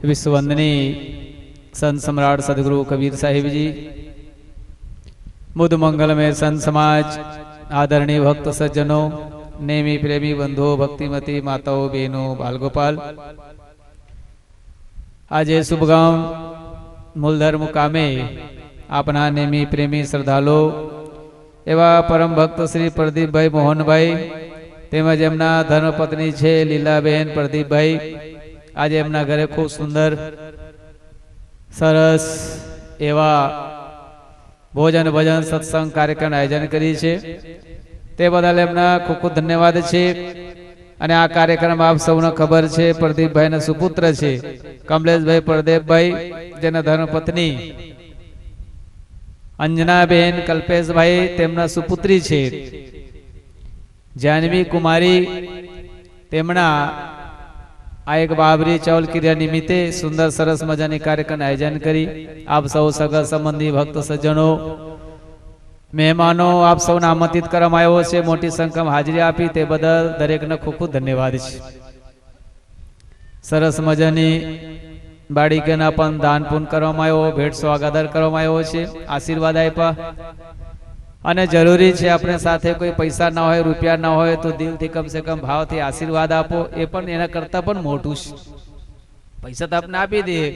विश्ववंदनी संत सम्राट सदगुरु कबीर साहिब जी, बुद्ध मंगल में संत समाज, आदरणीय भक्त सज्जनों, नेमी प्रेमी बंधुओं, भक्तिमती माताओं, बहनों, बालगोपाल, आज शुभ गाम मूलधर मुकामे आपना नेमी प्रेमी श्रद्धालु एवं परम भक्त श्री प्रदीप भाई मोहन भाई तेमज एमना धर्मपत्नी छे लीलाबेन प्रदीप भाई आज एमना घरे खूब सुंदर सरस एवा भोजन भजन सत्संग कार्यक्रम आयोजन करी छे ते बदल एमना खूब खूब धन्यवाद छे। અને આ કાર્યક્રમ આપ સૌને ખબર છે પ્રદીપભાઈ ના સુપુત્ર છે કમલેશભાઈ પ્રદીપભાઈ જેના ધર્મપત્ની અંજનાબેન કલ્પેશભાઈ તેમના સુપુત્રી છે જાનવી કુમારી તેમના આ એક બાબરી ચાવલ ક્રિયા નિમિત્તે સુંદર સરસ મજાની કાર્યક્રમ આયોજન કરી આપ સૌ સગા સંબંધી ભક્ત સજ્જનો મહેમાનો आप સૌને આમંત્રિત કરવામાં આવ્યો છે મોટી સંખ્યામાં હાજરી આપી તે બદલ દરેકને ખૂબ ખૂબ ધન્યવાદ છે। સરસ મજાની બાળીકેના પણ દાન પૂન કરવામાં આવ્યો, ભેટ સ્વાગત કરવામાં આવ્યો છે, આશીર્વાદ આપ્યા અને જરૂરી છે આપણે સાથે કોઈ પૈસા ના હોય રૂપિયા ના હોય તો દિલથી કમ સે કમ ભાવથી આશીર્વાદ આપો એ પણ એના કરતા પણ મોટું છે। पैसा तो आपने आपी दिए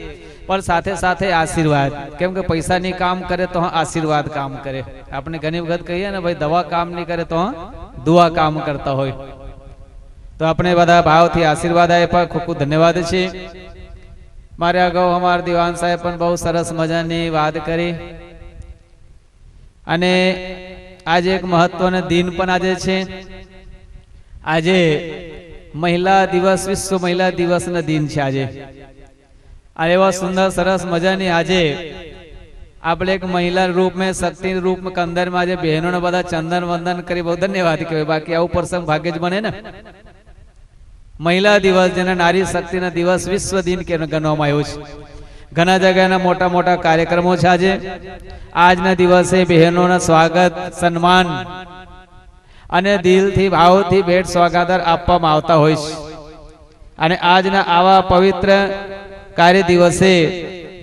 पर साथे साथे आशीर्वाद केम के पैसा नहीं काम करे तो आशीर्वाद काम करे। आपने घनी वखत कहिए ना भाई दवा काम नहीं करे तो दुआ काम करता हो तो अपने बधा भाव थी आशीर्वाद आप्या खूब खूब धन्यवाद छे। मारे अगाऊ हमार दीवान साहेब पण बहुत सरस मजानी बात करी अने आज एक महत्वनो दिन पण आजे छे। आजे महिला दिवस विश्व महिला दिवस ना दिन छे आजे अरे एवा सुंदर सरस मजानी आजे आपणे एक महिला रूप में शक्ति रूप में कंदर में आजे बहनों ने बधा चंदन वंदन करी बहुत धन्यवाद कहे। बाकी आવું प्रसंग भाग्य ज बने ने महिला दिवस जेने नारी शक्ति ना दिवस विश्व दिन के गणवामां आव्यो छे। घना जगहना मोटा मोटा कार्यक्रमों छे। आजे आजना दिवसे बहनों ना स्वागत सन्मान અને દિલથી ભાવથી ભેટ સ્વાગત આપવામાં આવતા હોય છે અને આજના આવા પવિત્ર કાર્ય દિવસે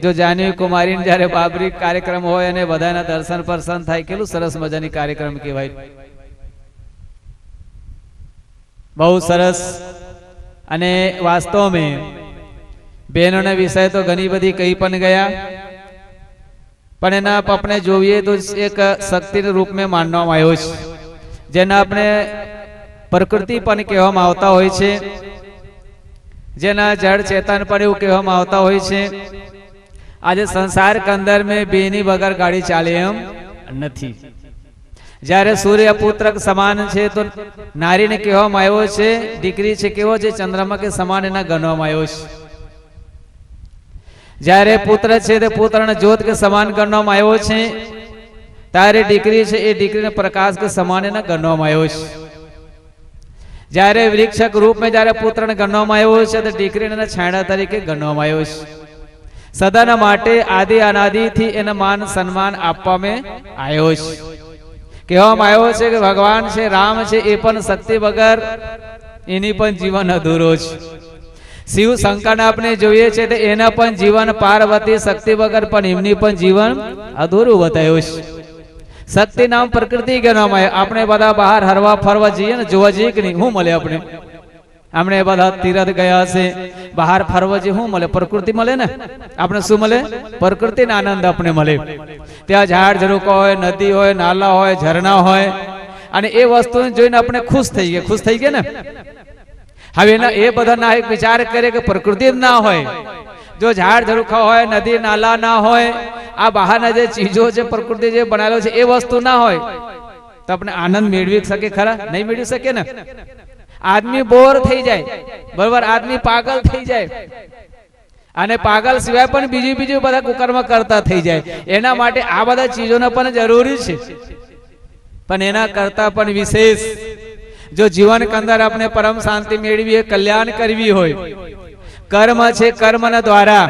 જો જાનવી કુમારી જ્યારે બાબરી કાર્યક્રમ હોય અને બધાના દર્શન પરસન થાય કેટલું સરસ મજાની કાર્યક્રમ કહેવાય। બહુ સરસ અને વાસ્તવમાં બહેનોના વિષય તો ઘણી બધી કહી પણ ગયા પણ એના આપણે જોઈએ તો એક શક્તિના રૂપમાં માનવામાં આવ્યો છે જેના આપણે પ્રકૃતિ પણ કહેવામાં આવતા હોય છે, જેના જળ ચેતન પણ એવું કહેવામાં આવતા હોય છે। આજે સંસાર કે અંદર में બેની વગર ગાડી ચાલે એમ નથી। જ્યારે સૂર્ય પુત્ર સમાન છે તો નારીને કહેવામાં આવ્યો છે દીકરી છે કેવો છે ચંદ્रमा કે સમાન એના ગણવામાં આવ્યો છે। જ્યારે પુત્ર છે તે પુત્રને જ્યોત કે સમાન ગણવામાં આવ્યો છે तारे दीकरी छे ए दीकरी ने प्रकाश के समान न गणवामां आव्यो छे। ज्यारे वृक्षक रूप में ज्यारे पुत्र ने गणवामां आव्यो छे तो दीकरी ने छाया तरीके गणवामां आव्यो छे। सदाना माटे आदि अनादि थी एने मान सन्मान आपवामां आव्यो छे। कहेवामां आव्यो छे के भगवान छे राम छे ए पण शक्ति वगर एनी पण जीवन अधूरो छे। शिव शंकर ने आपने जोईए छे तो एना पण जीवन पार्वती शक्ति वगर पण एमनी पण जीवन अधूरू बताव्यो छे। शक्ति नाम प्रकृति गणवामां आपणे बधा बहार हरवा फरवा जईए ने जोवा जईए के नहीं हूँ मळे आपणे हमणे बधा तीरथ गया हशे बहार फरवा जईए हूँ मळे प्रकृति मळे ने आपणे शुं मळे प्रकृति ना आनंद आपणे मळे। त्यां झाड़ झरूखा होय नदी होय नाला होय झरना होय अने ए वस्तुने जोईने आपणे खुश थई गया ने। हवे एना ए बधा ना एक विचार करे के प्रकृति ना होय जो झाड़ झरूखा होय नदी नाला ना होय आ बहारना जे चीजों जे प्रकृति जे बनावेलो छे ए वस्तु ना होय तो अपने आनंद मेळवी सके खरा नहीं मेळवी सके ने। आदमी बोर थई जाय बराबर आदमी पागल थई जाय अने पागल सिवाय पण बीजू बधा कुकर्म करता थई जाय एना माटे आ बधा चीजोने पण जरूरी छे पण एना करता पण विशेष जो जीवन के अंदर अपने परम शांति मेळवी कल्याण करवी होय कर्म छे कर्मना द्वारा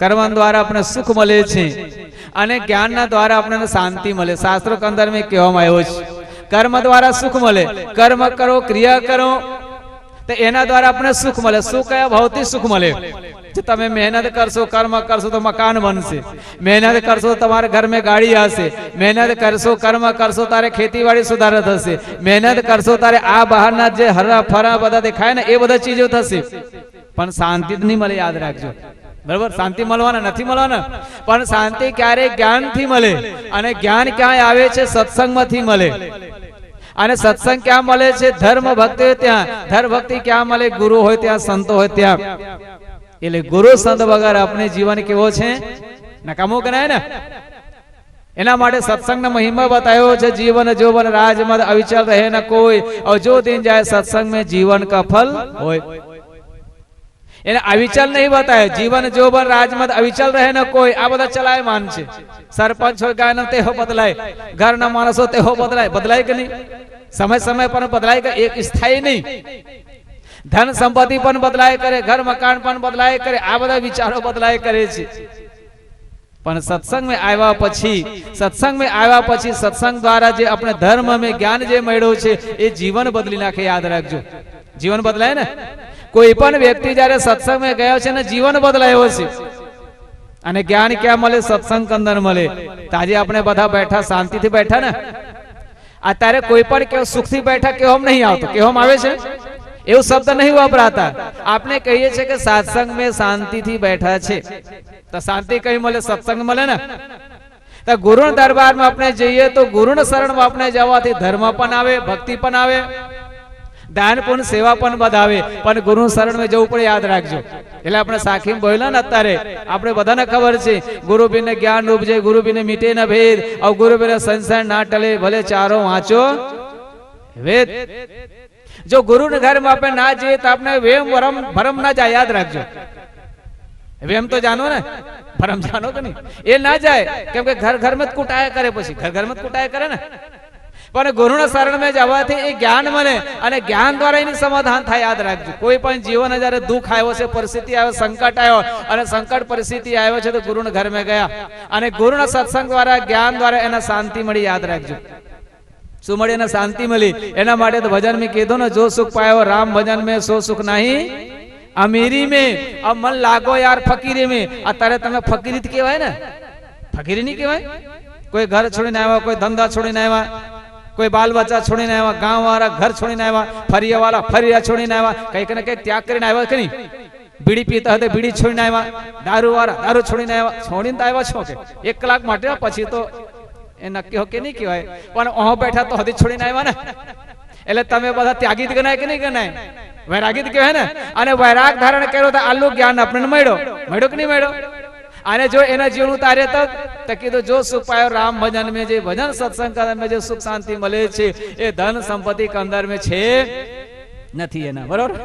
कर्म द्वारा अपने सुख मळे छे अने ज्ञान ना द्वारा अपने शांति मळे। शास्त्रों के अंदर में कहेवामां आव्यो छे कर्म द्वारा सुख मळे। कर्म करो क्रिया करो તો એના દ્વારા આપણે સુખ મળે. શું કયા ભૌતિક સુખ મળે? જો તમે મહેનત કરશો, કર્મ કરશો તો મકાન બનશે, મહેનત કરશો તમારા ઘર में ગાડી આવશે, મહેનત કરશો, કર્મ કરશો તારે ખેતીવાડી સુધારા થશે, મહેનત કરશો તારે આ બહારના જે હરા ફરા બધા દેખાય ને એ બધા ચીજો થશે, પણ શાંતિ જ નહીં મળે. યાદ રાખજો, બરાબર? શાંતિ મળવાના નથી મળવાના, પણ શાંતિ ક્યારે જ્ઞાનથી મળે. અને જ્ઞાન ક્યાં આવે છે? સત્સંગમાંથી મળે. અને સત્સંગ ક્યાં મળે છે? ધર્મ ભક્તિ હોય ત્યાં. ધર્મ ભક્તિ ક્યાં મળે? ગુરુ હોય ત્યાં, સંતો હોય ત્યાં. એટલે ગુરુ સંત વગર આપણે જીવન કેવો છે? નકામો ગણાય ને. એના માટે સત્સંગનો મહિમા બતાવ્યો છે. જીવન જોવન રાજમદ અવિચલ રહે ન કોઈ, और जो दिन जाए सत्संग में जीवन का फल होय. એને અવિચલ નહીં બતાવે. જીવન જોવન રાજમદ અવિચલ રહે ન કોઈ, આ બધા ચલાય માન છે. સરપંચ હોય ગાયનો તેહો બદલાય, ઘરના માણસો તેહો બદલાય. બદલાય કે નહીં? સમય સમય પર બદલાય કે એક સ્થાયી નહીં. ધન સંપત્તિ પણ બદલાય કરે, ઘર મકાન પણ બદલાય કરે, આ બધા વિચારો બદલાય કરે છે. પણ સત્સંગ में આવ્યા પછી, સત્સંગ में આવ્યા પછી સત્સંગ દ્વારા જે આપણે ધર્મ में જ્ઞાન જે મળ્યો છે એ જીવન બદલી નાખે. યાદ રાખજો, જીવન બદલાય ને. કોઈ પણ વ્યક્તિ જ્યારે સત્સંગ में ગયો છે ને જીવન બદલાયો છે. અને જ્ઞાન ક્યાં મળે? સત્સંગ અંદર મળે. આજે આપણે બધા બેઠા શાંતિથી બેઠા ને. અત્યારે કોઈ પણ કેવો સુખથી બેઠા કેવમ નહીં આવતો. કેવમ આવે છે એવું શબ્દ નહીં વાપરાતા. આપણે કહીએ છીએ કે સત્સંગ में શાંતિથી બેઠા છે. તો શાંતિ કઈ મળે? સત્સંગ મળે ને. તો ગુરુ દરબારમાં આપણે જઈએ તો ગુરુના શરણમાં આપણે જવાથી ધર્મ પણ આવે, ભક્તિ પણ આવે, દાન પુણ્ય સેવા પણ બધાવે. પણ ગુરુ શરણમાં જવું પડે. યાદ રાખજો. એટલે આપણે સાખી બોલ્યા ને, અત્યારે આપણે બધાને ખબર છે ગુરુ બિને જ્ઞાન ઉપજે, ગુરુ બિને મીટે ન ભેદ, और गुरु बिना संसार ना टले, भले चारो वाँचो वेद. जो गुरु ने घर में આપણે ના જઈએ તો આપણે વેમ ભરમ ના જાય. યાદ રાખજો. વેમ તો જાનો ને, ભરમ જાનો કે નહીં? એ ના જાય, કેમ કે ઘર ઘર માં કુટાયા કરે, પછી ઘર ઘર માં કુટાયા કરે ને. પણ ગુરુના શરણ में જવાથી એ જ્ઞાન મળે અને જ્ઞાન દ્વારા એની સમાધાન થાય. યાદ રાખજો. કોઈ પણ જીવન જ્યારે દુઃખ આવ્યો છે, પરિસ્થિતિ આવ્યો, સંકટ આવ્યો અને સંકટ પરિસ્થિતિ આવ્યો છે તો ગુરુના ઘર में ગયા અને ગુરુના સત્સંગ દ્વારા જ્ઞાન દ્વારા એને શાંતિ મળી. યાદ રાખજો. શું મળી? એને શાંતિ મળી. એના માટે તો ભજન में કીધું ને, જો સુખ પાયો રામ ભજન में સો સુખ નહીં અમીરી में, अब मन लागो यार फकीरी में. અત્યારે તમે ફકીરી કહેવાય ને, ફકીરી નહીં કહેવાય. કોઈ ઘર છોડીને આવ્યા, કોઈ ધંધા છોડીને આવ્યા, કોઈ બાલ બચ્ચા છોડીને આવ્યા, ગામ વાળા ઘર છોડીને આવ્યા, ફરિયા વાળા ફરિયા છોડીને આવ્યા, કંઈક ને કંઈક ત્યાગ કરીને આવ્યા કે નહીં? બીડી પીતા હતા બીડી છોડીને આવ્યા, દારૂ વાળા દારૂ છોડીને આવ્યા. છોડીને તો આવ્યા છો કે 1 કલાક માટે, પછી તો એ નક્કી હો કે નહીં કહેવાય. પણ ઓહો બેઠા તો હદી છોડીને આવ્યા ને. એટલે તમે બધા ત્યાગી જ ગણાય કે નહીં ગણાય? વૈરાગી જ કહેવાય ને. અને વૈરાગ ધારણ કર્યો તો આલું જ્ઞાન આપણને મળ્યો કે નહીં મળ્યો? અને જો એના જીવન ઉતારે તો કીધું જો સુખ પાયો રામ ભજન में, જે ભજન સત્સંગ में જે સુખ શાંતિ મળે છે એ ધન સંપત્તિ કે અંદર में છે નથી એના. બરોબર?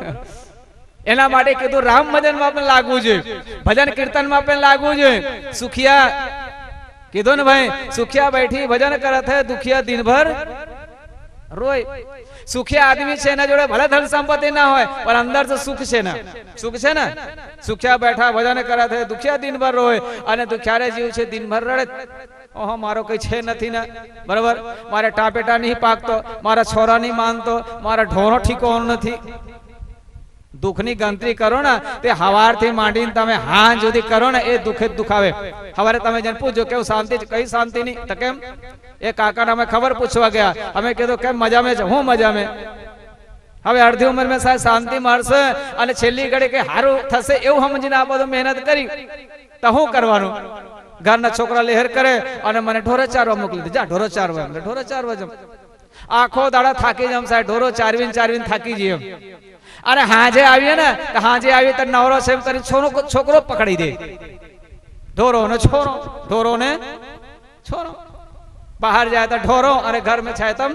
એના માટે કીધું રામ ભજન માં પણ લાગવું જોઈએ, ભજન કીર્તન માં પણ લાગવું જોઈએ. સુખિયા કીધું ને ભાઈ, સુખિયા બેઠી ભજન કરત હે, દુખિયા દિન ભર રોય. સુખિયા આદમી છે એના જોડે ભલે ધન સંપત્તિ ના હોય પણ અંદર તો સુખ છે ને. સુખ છે ને. સુખિયા બેઠા ભજન કરે છે, દુખિયા દિનભર રોય અને દુખિયારે જીવ છે દિનભર રડે. ઓહો મારો કઈ છે નથી ને, બરાબર? મારે ટાપેટા નહીં પાકતો, મારા છોરા નહીં માનતો, મારા ઢોરો ઠીકવાનો નથી. દુઃખની ગણતરી કરો ને તે હવારથી માંડીને તમે હાંજ સુધી કરો ને એ દુઃખ જ દુખાવે. હવારે તમે જેને પૂછજો કેવું શાંતિ છે, કઈ શાંતિ નહીં તો કેમ? એ કાકાને અમે ખબર પૂછવા ગયા, અમે કીધું કેમ મજા में છે? હું મજા में. હવે અડધી ઉંમર में સાહેબ શાંતિ મળશે અને છેલ્લી ઘડી કે હારું થશે એવું સમજીને આ બધું મહેનત કરી તો શું કરવાનું? ઘરના છોકરા લહેર કરે અને મને ઢોરો ચારવા મોકલી દે, જા ઢોરો ચારવા. ઢોરો ચારવા જમ. આખો દાડા થાકી જમ સાહેબ, ઢોરો ચારવીને થાકી જઈએ. અને હાજે આવીએ ને તો હાજે આવીએ તો નવરો છે એમ કરી છોકરો પકડી દે. ઢોરો ને છોરો, ઢોરો ને છોરો. બહાર જાય તો ઢોરો અને ઘર में છે તમ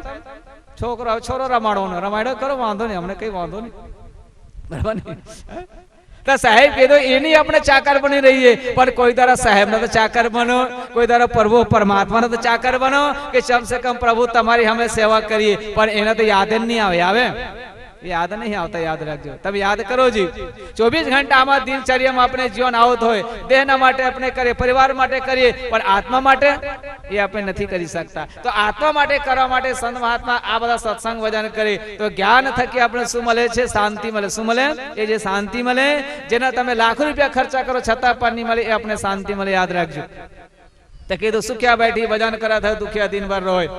છોકરો. છોરો રમાડો કરો, વાંધો નહીં, અમને કઈ વાંધો નહીં, બરાબર નહીં? તો સાહેબ કીધું એની આપણે ચાકર બની રહીએ, પણ કોઈ તારા સાહેબ ને તો ચાકર બનો, કોઈ તારા પ્રભુ પરમાત્મા ને તો ચાકર બનો કે કમ સે કમ પ્રભુ તમારી અમે સેવા કરીએ. પણ એને તો યાદ જ નહીં આવે. યાદ નહીં આવતા, યાદ રાખજો. તમે યાદ કરો જી. 24 ઘંટામાં દિનચર્યામાં આપણે જીવન આવત હોય, દેહના માટે આપણે કરીએ, પરિવાર માટે કરીએ, પણ આત્મા માટે એ આપણે નથી કરી શકતા. તો આત્મા માટે કરવા માટે સંત મહાત્મા આ બધા સત્સંગ વજન કરે તો જ્ઞાન થકી આપણે શું મળે છે? શાંતિ મળે. શું મળે? એ જે શાંતિ મળે, જેના તમે લાખો રૂપિયા ખર્ચા કરો છતાં પણ નહીં મળે, એ આપણે શાંતિ મળે. યાદ રાખજો. તો કીધું સુખ્યા બેઠી ભજન કરા થયું દુખ્યા દિનભર રોય.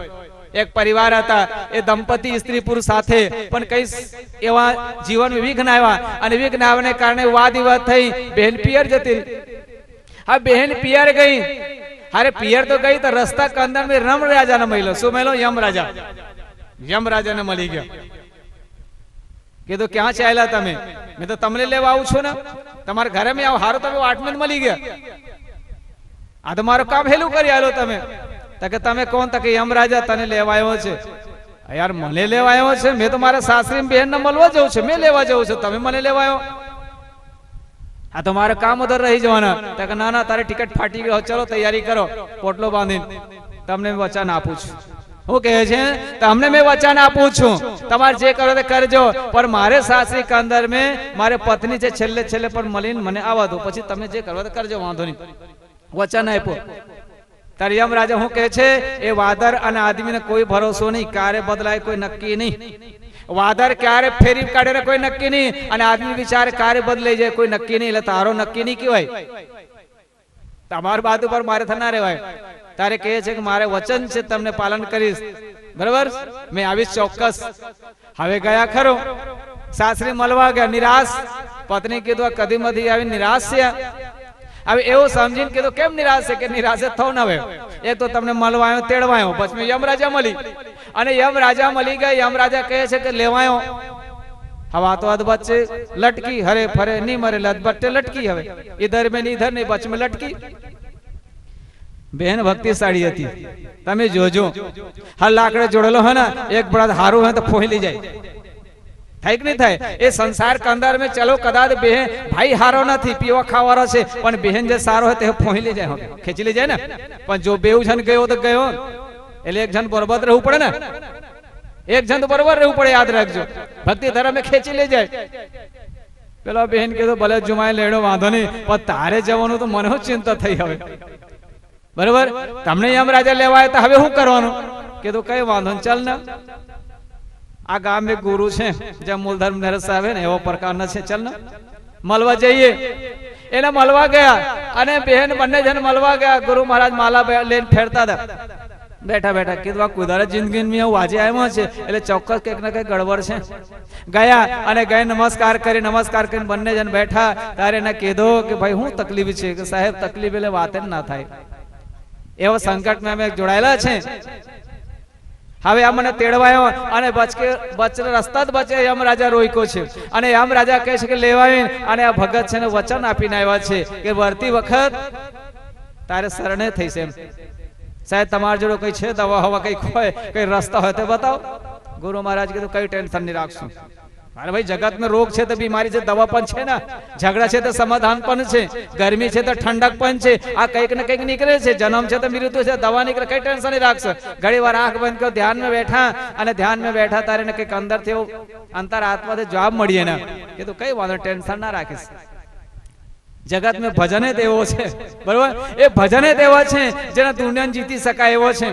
એક પરિવાર હતા, એ દંપતી સ્ત્રી પુરુષ સાથે પણ કઈ એવા જીવનમાં વિઘ્ન આવ્યા, અને વિઘ્ન આવવાને કારણે વાદ વિવાદ થઈ. બહેન પિયર જતી. હા, બહેન પિયર ગઈ. અરે પિયર તો ગઈ તો રસ્તા કે અંદર में રમ રાજા ને મળ્યો. શું મળ્યો? યમ રાજા. યમ રાજા ને મળી ગયો. કીધું ક્યાં ચાલ્યા તમે? મેં તો તમને લેવા આવું છું ને, તમારા ઘરે મેં આવો. હારો તમે વાટમાં મળી ગયા. આ તો મારું કામ હેલું કરી આલો તમે. કે તમે કોણ? તકે યમ રાજા તને લેવા આવ્યો છે. યાર મને લેવા આવ્યો છે? મેં તો મારા સાસરી બહેન ને મળવા જવું છે, મેં લેવા જવું છે, તમે મને લેવા આવ્યો? આ તો મારે કામ ઉધર રહી જવાના. કે ના ના, તારી ટિકિટ ફાટી ગયો, ચલો તૈયારી કરો, પોટલો બાંધીને તમને વચન આપું છું. હું કહે છે? તમને મેં વચન આપું છું, તમારે જે કરો તે કરજો, પણ મારે સાસરી કે અંદર મેં મારે પત્ની છે, છેલ્લે છેલ્લે પણ મળીને મને આવવા દો, પછી તમે જે કરો તે કરજો, વાંધો નહીં. વચન આપ્યો. તારે યમ રાજા હું કહે છે? એ વાદર અને આદમીને કોઈ ભરોસો નહીં, ક્યારે બદલાય કોઈ નક્કી નહીં. વાદર ક્યારે ફેરી કાઢે ને કોઈ નક્કી નહીં, અને આદમી વિચાર ક્યારે બદલાઈ જાય કોઈ નક્કી નહીં. એટલે તારો નક્કી નહીં કહેવાય. તમારી બાજુ પર મારે થના રહેવાય. તારે કહે છે કે મારે વચન છે, તમને પાલન કરીશ, બરાબર, મેં આવીશ ચોક્કસ. હવે ગયા ખરો, સાસરી મળવા ગયા, નિરાશ. પત્ની કીધું કદી મધી આવી નિરાશ છે. હવે એવું સમજીને કીધું કેમ નિરાશ છે? કે નિરાશ થવું ન હવે. એક તો તમને મળવાયો, તેડવાયો, પછી યમ રાજા મળી, અને યમ રાજા મળી ગયા. યમ રાજા કહે છે કે લેવાયો. हवा तो अदबत से लटकी, हरे फरे नहीं मरे, लदबट्टे लटकी. હવે इधर में नहीं, इधर नहीं, बच में लटकी. बहन भक्तिशाળી હતી. તમે જોજો, હર લાકડે જોડેલો હે ને, એક બળદ હારું હે તો ફોહલી જાય. થાય કે નહીં થાય? એ સંસાર કે અંદર में चलो कदाच बहन भाई हारो નથી, પીવા ખાવાનો છે, પણ બહેન જે સારો હોય તે ફોહલી જાય, ખેંચી લઈ જાય ને. પણ જો બેઉ જણ ગયો તો ગયો, એટલે એક જણ બરબાદ રહેવું પડે ને. એક જણ તો બરોબર રહેવું પડે. યાદ રાખજો, ભક્તિ ધર્મ में ખેંચી લઈ જાય. પેલા બહેન કીધું ભલે જુમાઈ લેડો, વાંધો નહીં, પણ તારે જવાનું તો મને ચિંતા થઈ. હવે બરોબર, તમને યમ રાજા લેવાય તો હવે શું કરવાનું? કીધું કઈ વાંધો નહીં, ચાલ ને. આ ગામ એક ગુરુ છે, જ્યાં મૂલધર્મ નરેશ સાહેબ ને એવો પ્રકારના છે, ચાલ ને મળવા જઈએ. એને મળવા ગયા, અને બહેન બંને જણ મળવા ગયા. ગુરુ મહારાજ માલા લઈને ફેરતા હતા. બેઠા બેઠા કીધું આ કુદારા જિંદગી હું આજે આવ્યો છે, એટલે ચોક્કસ કંઈક ને કંઈક ગડબડ છે. ગયા અને ગઈ નમસ્કાર કરીને બંને જણ બેઠા. ત્યારે એને કીધું કે ભાઈ શું તકલીફ છે? કે સાહેબ તકલીફ એટલે વાત જ ના થાય, એવો સંકટમાં અમે જોડાયેલા છે. હવે આ મને તેડવાયો, અને રસ્તા જ બચે યમ રાજા રોક્યો છે. અને યમ રાજા કહે છે કે લેવાય, અને આ ભગત છે ને વચન આપીને આવ્યા છે કે વર્તી વખત તારે શરણે થઈ છે. સાહેબ તમારી જોડે કઈ છે દવા હવા કઈ હોય, કઈ રસ્તા હોય તો બતાવો. ગુરુ મહારાજ કીધું કઈ ટેન્શન નહીં રાખશું. અરે ભાઈ જગત में રોગ છે તો બીમારી છે, દવા પણ છે ને, ઝઘડા છે તો સમાધાન પણ છે, ગરમી છે તો ઠંડક પણ છે. આ કંઈક ને કંઈક નીકળે છે, જન્મ છે તો મૃત્યુ છે, દવા નીકળે, કઈ ટેન્શન નહીં રાખશો. ઘણી વાર આંખ બંધ કરો, ધ્યાન में બેઠા, અને ધ્યાન में બેઠા તારે ને કંઈક અંદર થી અંતર આત્માથી જવાબ મળીએ ને. કીધું કઈ વાંધો, ટેન્શન ના રાખીશ. જગત में ભજન જ એવો છે, બરોબર, એ ભજન જ એવો છે જેને દુનિયાને જીતી શકાય એવો છે.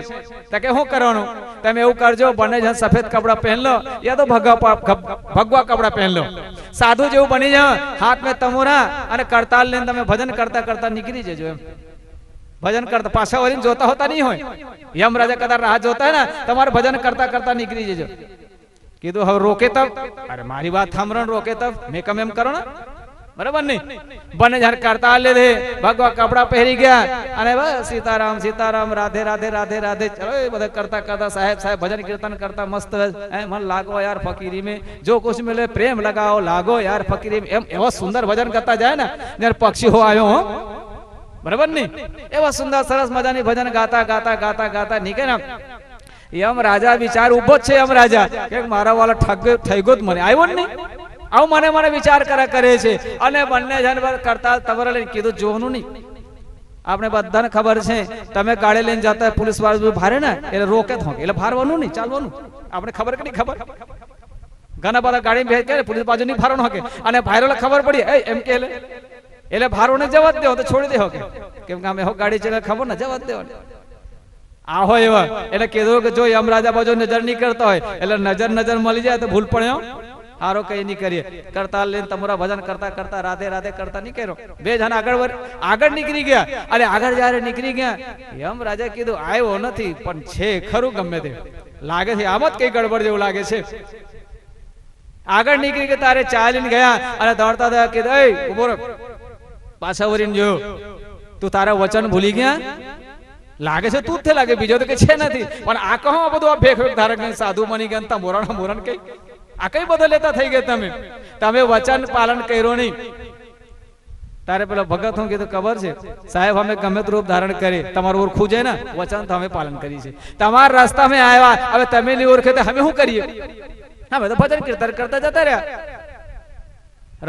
તો કે શું કરવાનું? તમે એવું કરજો, બંને જણ સફેદ કપડા પહેન લો, યા તો ભગવા કપડા પહેન લો, સાધુ જેવું બની જાઓ, હાથ में તમોરા અને કરતાલ લઈને તમે ભજન કરતા કરતા નીકળી જજો. એમ ભજન કરતા પાછા વળીને જોતા હોતા નહીં હોય. યમ રાજા કદાચ રાહ જોતા હોય ને, તમારે ભજન કરતા કરતા નીકળી જજો. કીધું હવે રોકે તબ, અરે મારી વાત સાંભળો, રોકે તબ મેં કમ એમ કરો ને, બરાબર નહીં? બંને જણ કરતા લીધે, ભગવા કપડા પહેરી ગયા, અને બસ સીતારામ સીતારામ, રાધે રાધે રાધે રાધે, ચલો એ બધા કરતા કરતા સાહેબ ભજન કીર્તન કરતા મસ્ત. મન લાગો યાર ફકીરી में, जो कुछ मिले प्रेम लगाओ, लागो यार फकीरी में. એમ એવા સુંદર ભજન કરતા જાય ને, જ્યારે પક્ષી હો આવ્યો, હો બરાબર નહીં? એવા સુંદર સરસ મજાની ભજન ગાતા ગાતા ગાતા ગાતા નીકળે. યમ રાજા વિચાર ઉભો જ છે. યમ રાજા કે મારા વાળો થઈ ગયો, મને આવ્યો જ નહીં. આવું મને વિચાર કરે છે. અને બંને જણ કરતા તમારે લઈને કીધું જોવાનું નહીં. આપણે બધાને ખબર છે, તમે ગાડી લઈને જતા પોલીસ વાળા ભારે ને એટલે રોકે, એટલે ભારવાનું નહીં, ચાલવાનું. આપણે ખબર કે નહીં ખબર? ઘણા બધા ગાડી ભેજ કે પોલીસ બાજુ નહીં ફારો કે અને ભાઈરો ખબર પડી એમ કે એટલે ભારો ને જવા જ દેવો તો છોડી દેવો કેમ કે અમે ગાડી ચલાવે ખબર ને જવા જ દેવો આ હોય એવા એટલે કીધું કે જો યમરાજા બાજુ નજર નહીં કરતા હોય એટલે નજર મળી જાય તો ભૂલ પડ્યો હારો કઈ નહીં કરીએ કરતા લઈને તમારા ભજન કરતા કરતા રાધે રાધે કરતા નહીં કર્યો બે જણ આગળ નીકળી ગયા અને આગળ જયારે નીકળી ગયા યમરાજા કીધું આવ્યો નથી પણ છે ખરું ગમે તે લાગે છે આમ જ કઈ ગડબડ જેવું લાગે છે આગળ નીકળી ગયા તારે ચાલીને ગયા અને દોડતા દોડતા કીધું ઉભો રહો પાછા વળીને જોયો તું તારા વચન ભૂલી ગયા લાગે છે તું જ લાગે બીજો તો કે છે નથી પણ આ કહો બધું આ ભેખ ધારક સાધુ બની ગયા તા મોરણ કઈ આ કઈ બધો લેતા થઈ ગયા તમે વચન પાલન કર્યો નહીં તારે પેલો ભગત હું કીધું ખબર છે સાહેબ અમે ગમે રૂપ ધારણ કરી તમારું ઓળખું છે ને વચન તો અમે પાલન કરી છે તમારા રસ્તા મેં આવ્યા હવે તમે નહીં ઓળખે તો અમે શું કરીએ અમે તો ભજન કીર્તન કરતા જતા રહ્યા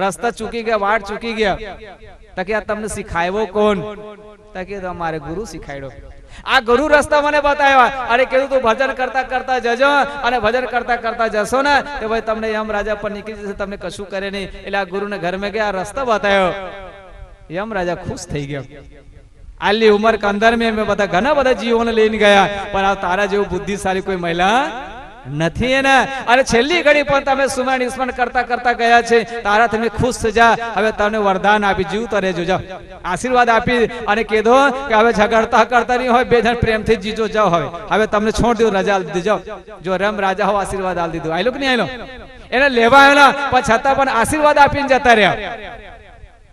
રસ્તા ચૂકી ગયા વાટ ચૂકી ગયા તકે આ તમને શીખાયો કોણ તકે અમારે ગુરુ શીખાડ્યો આ ગુરુ રસ્તા મને બતાવ્યા અરે કીધું તું ભજન કરતા કરતા જજો અને ભજન કરતા કરતા જશો ને તો ભાઈ તમને યમરાજા પર નીકળી જશે તમને કશું કરે નહીં એટલે આ ગુરુને ઘર મેં ગયા રસ્તો બતાવ્યો યમરાજા ખુશ થઈ ગયો આલી ઉંમર કે અંદર મેં બધા ઘણા બધા જીવોને લઈને ગયા પણ આ તારા જેવું બુદ્ધિશાળી કોઈ મહિલા નથી એને અને છેલ્લી ઘડી પણ તમે સુમરણ સ્મરણ કરતા કરતા ગયા છે તારા તમે ખુશ જા હવે તમને વરદાન આપી જીવતો રહેજો જાઓ આશીર્વાદ આપી અને કીધો કે હવે ઝઘડતા કરતા નહીં હોય બે જણ પ્રેમથી જીજો જાઓ હવે તમને છોડ દો રજા દીધી જાઓ જો રમ રાજા હો આશીર્વાદ આલ દીધું આયલો કે નહીં આયલો એને લેવા આવ્યો પણ છતાં પણ આશીર્વાદ આપીને જતા રહ્યા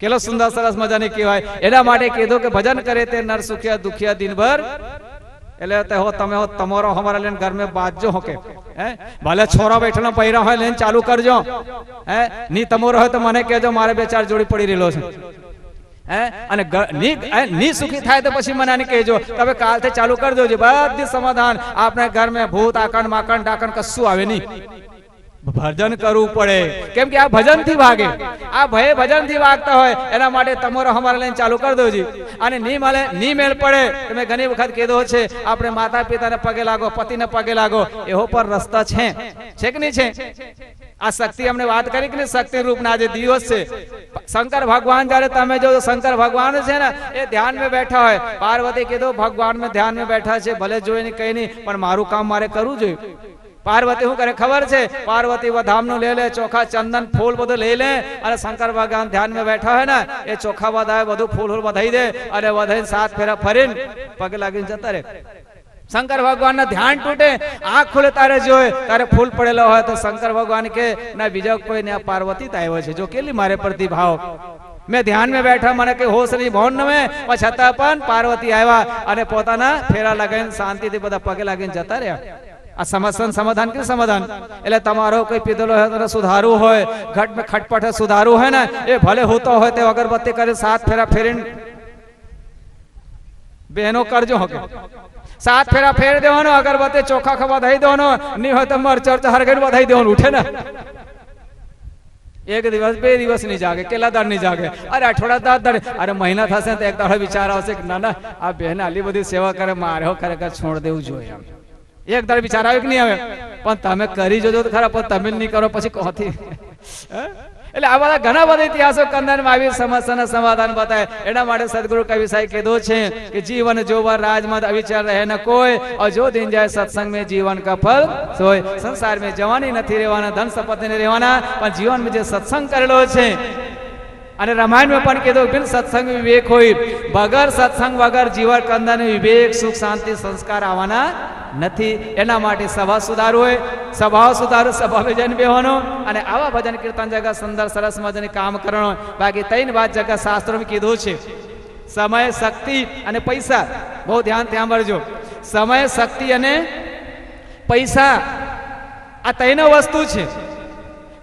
કેલો સુંદર સરસ મજાની કહેવાય એના માટે કીધું કે ભજન કરે તે નર સુખ્યા દુખિયા દિનભર એટલે હો તમે હો તમારો હમારા લઈને ઘર में बाजो हो के ભલે છોરા બેઠેલો પૈરા હોય લઈને ચાલુ કરજો ની તમારો હોય તો મને કહેજો મારે બે ચાર જોડી પડી રહેલો છે અને ની સુખી થાય તો પછી મને કહેજો તમે કાલથી ચાલુ કરી દેજો બધી સમાધાન આપણે ઘર में ભૂત આકંડ માકંડ ડાકણ કશું આવે નહીં ભજન કરવું પડે કેમ કે આ ભજન થી ભાગે આ ભય ભજન થી ભાગતા હોય એના માટે તમારો હમારા લઈને ચાલુ કરી દેજો અને ની મેળ પડે તમે ઘણી વખત કીધો છે આપણે માતા પિતાને પગે લાગો પતિને પગે લાગો એવો પર રસ્તા છે કે નહીં છે આ શક્તિ અમને વાત કરી કે શક્તિ રૂપ ના જે દિવસ છે શંકર ભગવાન જયારે તમે જો શંકર ભગવાન છે ને એ ધ્યાન में બેઠા હોય પાર્વતી કીધું ભગવાન में ધ્યાન में બેઠા છે ભલે જોઈ ને કઈ નહીં પણ મારું કામ મારે કરવું જોઈએ પાર્વતી શું કરે ખબર છે પાર્વતી વધામ નું લે ચોખા ચંદન ફૂલ બધું લઈ લે અને શંકર ભગવાન ધ્યાન में બેઠા હોય ને એ ચોખા વધાય બધું ફૂલ વધાઈ દે અને વધાઈને 7 ફેરા ફરીને પગે લાગીને જતા રહે શંકર ભગવાન ના ધ્યાન તૂટે આંખ ખુલે તારે જોયે તારે ફૂલ પડેલો હોય તો શંકર ભગવાન કે ના બીજા કોઈ ને પાર્વતી આવ્યો છે જો કેટલી મારે પ્રતિ ભાવ मैं ध्यान में बैठा મને કઈ હોશ નહીં ભોન નમે છતાં પણ પાર્વતી આવ્યા અને પોતાના ફેરા લગાવીને શાંતિથી બધા પગે લાગીને જતા રહ્યા આ સમસ્યાનું સમાધાન કે સમાધાન એટલે તમારો કોઈ પીધેલો હોય તો સુધારવું હોય ઘટ में ખટપટ સુધારવું હોય ને એ ભલે હોતો હોય તે અગરબત્તી કરે 7 ફેરા ફેરીને બહેનો કરજો હકે 7 ફેરા ફેર દેવાનો અગરબત્તી ચોખા ખવા દઈ દેવાનો નહીં હોય તો મરચર હરગડ વધાઈ દેવાનું ઉઠે ને એક દિવસ બે દિવસ नहीं जागे केला दाड़ नहीं जागे अरे अठवाड़ा दाड़ अरे महीना थશે तो एक दाड़ विचार आवશે કે ના ના આ બહેન આલી બધી સેવા કરે મારે હો ખરેખર છોડ દેવું જોઈએ એક દાડ વિચાર આવે કે નહીં આવે પણ તમે કરી જોજો તો ખરા પણ તમે નહીં કરો પછી કોથી એટલે આ બધા ઘણા બધા ઇતિહાસો કંદનમાં આવી સમસ્યાના સમાધાન બતાવે એના માટે સદગુરુ કવિ સાહેબ કીધું છે કે જીવન જોવા રાજમત અવિચાર રહે ન કોઈ और जो दिन जाए सत्संग में जीवन का फल सोय संसार में जवानी નથી રહેવાના ધન સંપત્તિ નથી રહેવાના પણ જીવન में જે સત્સંગ કરેલો છે અને રામાયણ में પણ કીધું બિન સત્સંગ વિવેક હોય વગર સત્સંગ વગર જીવન કંદન વિવેક સુખ શાંતિ સંસ્કાર આવવાના નથી એના માટે સભા સુધારવું હોય સ્વભાવ સુધારો સ્વભાવે જન બેવાનો અને આવા ભજન કીર્તન જગત સુંદર સરસ મજાની કામ કરવાનો બાકી 3 વાત જગત શાસ્ત્રોમાં કીધું છે સમય શક્તિ અને પૈસા બહુ ધ્યાન ત્યાં બરજો સમય શક્તિ અને પૈસા આ 3 વસ્તુ છે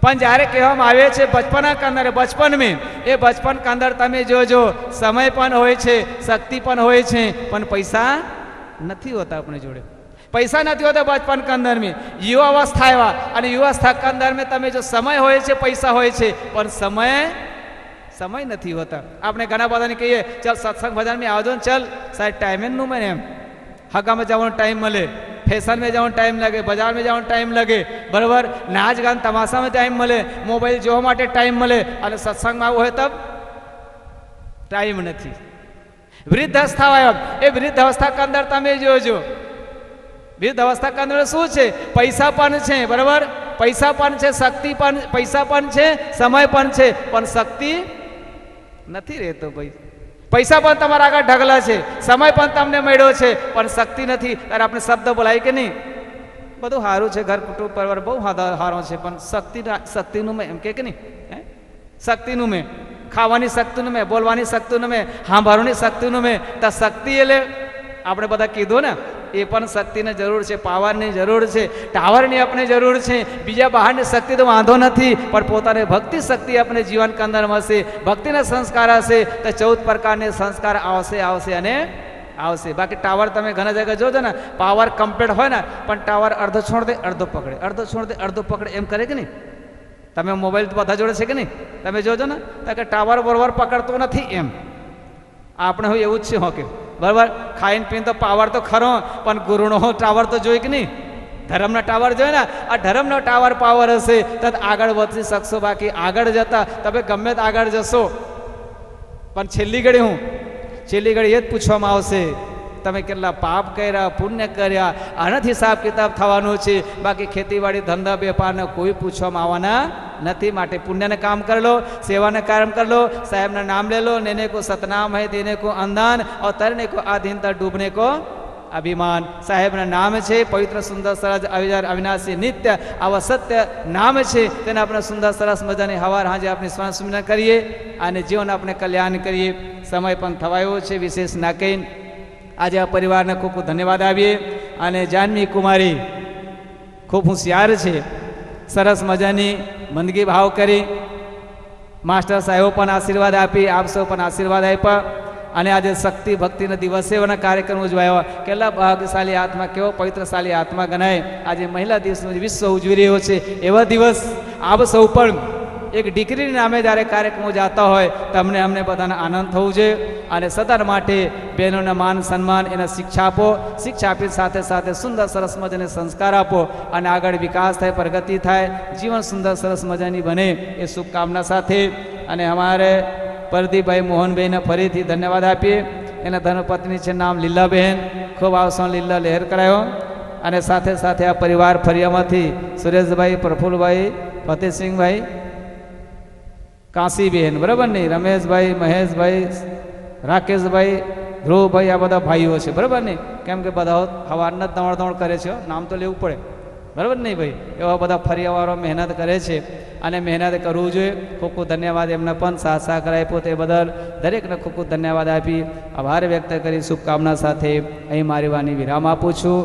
પણ જ્યારે કહેવામાં આવે છે બચપના કંદર બચપન में એ બચપન કંદર તમે જોજો સમય પણ હોય છે શક્તિ પણ હોય છે પણ પૈસા નથી હોતા આપણી જોડે पैसा नहीं होता बचपन के अंदर में युवा अवस्था आया और युवा अवस्था के अंदर में तमे जो समय होय छे पैसा होय छे पर समय नहीं होता आपने घना बधा ने कहिए चल सत्संग भजन में आवजो चल साहेब टाइम नु मैंने हगा में जवानो टाइम मळे फैशन में जवान टाइम लगे, बाजार में जवान टाइम लगे, बराबर नाच गान तमाशा में टाइम મળે, मोबाइल જોવા માટે टाइम મળે, અને સત્સંગમાં આવું હોય તબ टाइम નથી। वृद्ध अवस्था आयो, ए वृद्ध अवस्था के अंदर તમે જોજો, वृद्ध अवस्था के अंदर શું છે? પૈસા પણ છે, બરાબર, પૈસા પણ છે, શક્તિ પણ, પૈસા પણ છે, સમય પણ છે, પણ શક્તિ નથી રહેતો ભાઈ। પૈસા પણ તમારા આગળ ઢગલા છે, સમય પણ તમને મળ્યો છે, પણ શક્તિ નથી। ત્યારે આપણે શબ્દ બોલાય કે નહીં? બધું સારું છે, ઘર કુટુંબ પરિવાર બહુ સારો છે, પણ શક્તિનું મેં એમ કે નહીં, શક્તિનું મેં ખાવાની શક્તિનું મેં, બોલવાની શક્તિનું મેં, સાંભળવાની શક્તિનું મેં, તો શક્તિ એટલે આપણે બધા કીધું ને, એ પણ શક્તિની જરૂર છે, પાવરની જરૂર છે, ટાવરની આપણે જરૂર છે। બીજા બહારની શક્તિ તો વાંધો નથી, પણ પોતાની ભક્તિ શક્તિ આપણે જીવન કે અંદર મળશે, ભક્તિના સંસ્કાર હશે તો 14 પ્રકારની સંસ્કાર આવશે આવશે અને આવશે। બાકી ટાવર તમે ઘણા જગ્યાએ જોજો ને, પાવર કમ્પ્લીટ હોય ને, પણ ટાવર અડધો છોડ દે અડધો પકડે, અડધો છોડ દે અડધો પકડે, એમ કરે કે નહીં? તમે મોબાઈલ તો બધા જોડે છે કે નહીં? તમે જોજો ને કે ટાવર બરોબર પકડતો નથી, એમ આપણે હોય એવું જ છે, હો કે બરાબર? ખાઈને પીને તો પાવર તો ખરો, પણ ગુરુનો ટાવર તો જોઈ કે નહીં? ધર્મનો ટાવર જોઈએ ને, આ ધર્મનો ટાવર પાવર હશે તો આગળ વધી શકશો। બાકી આગળ જતા તમે ગમે તે આગળ જશો, પણ છેલ્લી ઘડી એ જ પૂછવામાં આવશે તમે કેટલા પાપ કર્યા, પુણ્ય કર્યા, આનાથી હિસાબ કિતાબ થવાનું છે। બાકી ખેતીવાડી ધંધા વેપારને કોઈ પૂછવામાં આવવાના નથી। માટે પુણ્યને કામ કરી લો, સેવાને કામ કરી લો, સાહેબના નામ ले लो, लेने को सतनाम है, देने को अंधान, और तरने को आधीनता, डूबने को अभिमान। साहेबના નામ છે પવિત્ર, સુંદર, સરસ, અવિજાર, અવિનાશી, નિત્ય, આવા સત્ય નામ છે, તેને આપણે સુંદર સરસ મજાની હવાર હાજે આપણે સ્મરણ સુમરણ કરીએ અને જીવન આપણે કલ્યાણ કરીએ। સમય પણ થવાયો છે, વિશેષ ના કહીને આજે આ પરિવારને ખૂબ ખૂબ ધન્યવાદ આપીએ। અને જાનવી કુમારી ખૂબ હોશિયાર છે, સરસ મજાની મંદગી ભાવ કરી, માસ્ટર સાહેબો પણ આશીર્વાદ આપી, આપ સૌ પણ આશીર્વાદ આપ્યા। અને આજે શક્તિ ભક્તિના દિવસે એના કાર્યક્રમ ઉજવાયો, કેટલા ભાગ્યશાળી આત્મા, કેવો પવિત્રશાળી આત્મા ગણાય। આજે મહિલા દિવસનો વિશ્વ ઉજવી રહ્યો છે, એવા દિવસ આપ સૌ પણ એક દીકરીના નામે જ્યારે કાર્યક્રમો જાતા હોય તો અમને બધાને આનંદ થવું જોઈએ। અને સદા માટે બહેનોને માન સન્માન, એને શિક્ષા આપો, શિક્ષા આપી સાથે સાથે સુંદર સરસ મજાને સંસ્કાર આપો, અને આગળ વિકાસ થાય, પ્રગતિ થાય, જીવન સુંદર સરસ મજાની બને, એ શુભકામના સાથે। અને અમારે પ્રદીપભાઈ મોહનભાઈને ફરીથી ધન્યવાદ આપીએ। એના ધર્મપત્ની છે, નામ લીલાબહેન, ખૂબ આવસણ લીલા લહેર કરાયો। અને સાથે સાથે આ પરિવાર ફરિયામાંથી સુરેશભાઈ, પ્રફુલભાઈ, ફતેહસિંહભાઈ, કાશીબેન, બરાબર નહીં, રમેશભાઈ, મહેશભાઈ, રાકેશભાઈ, ધ્રુવભાઈ, આ બધા ભાઈઓ છે, બરાબર નહીં? કેમ કે બધા સવારના દોડ કરે છે, નામ તો લેવું પડે, બરાબર નહીં ભાઈ? એવા બધા ફરિયાવાળો મહેનત કરે છે, અને મહેનત કરવું જોઈએ। ખૂબ ખૂબ ધન્યવાદ એમને પણ સાથ સહકાર આપ્યો તે બદલ દરેકને ખૂબ ખૂબ ધન્યવાદ આપી આભાર વ્યક્ત કરી શુભકામના સાથે અહીં મારી વાણી વિરામ આપું છું।